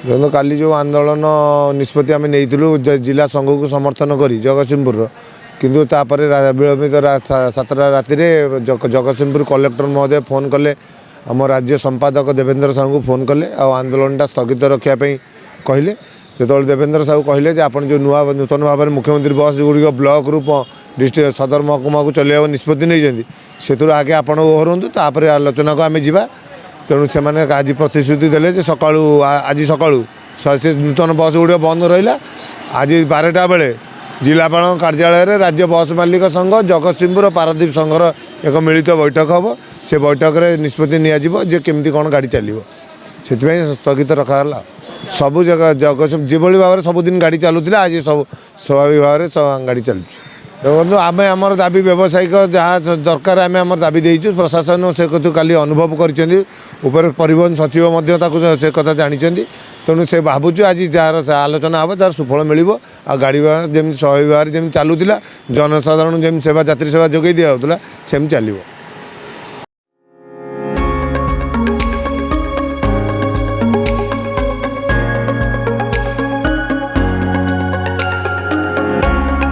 देखो काली जो आंदोलन निष्पत्ति आम नहीं जिला संघ को समर्थन करी जगतसिंहपुर किंतु विलंबित 7टा राति जगतसिंहपुर कलेक्टर महोदय फोन कले आम राज्य संपादक देवेंद्र साहू को फोन कले आंदोलन स्थगित रखापी कहले जो देवेंद्र साहू कहले आप जो नूतन भाव में मुख्यमंत्री बस गुड़िक ब्लॉक रूप डिस्ट्रिक्ट सदर महकुमा को चलने निष्पत्ति नहीं से आगे आपण ओहरतु तापर आलोचना को आम जा तेणु से आज प्रतिश्रुति देले सका आज सका नूतन बस गुड़ बंद रहा आज 12टा बेले जिलापाल कार्यालय में राज्य बस मालिक संघ जगतसिंहपुर पारादीप संघर एक मिलित बैठक हम से बैठक में निष्पत्ति नि केमती कौन गाड़ी चलो से स्थगित रखाला सबू जगह जगतसिंह जो भाव में सबुदिन गाड़ी चलूला आज सब स्वाभाविक भाव में गाड़ी चलुँ देखो आम आमर दाबी व्यावसायिक जहाँ दरकार आम आम दाबी देचु प्रशासन से काली अनुभव कर परिवहन सचिव से कथा जानी तेणु से भावुँ आज जार आलोचना हम तार सुफल मिल गाड़ी जमी स्वाभाविक भाव में जमी चलूला जनसाधारण जमी सेवा यात्री सेवा जोगे दिखाला सेम चलो।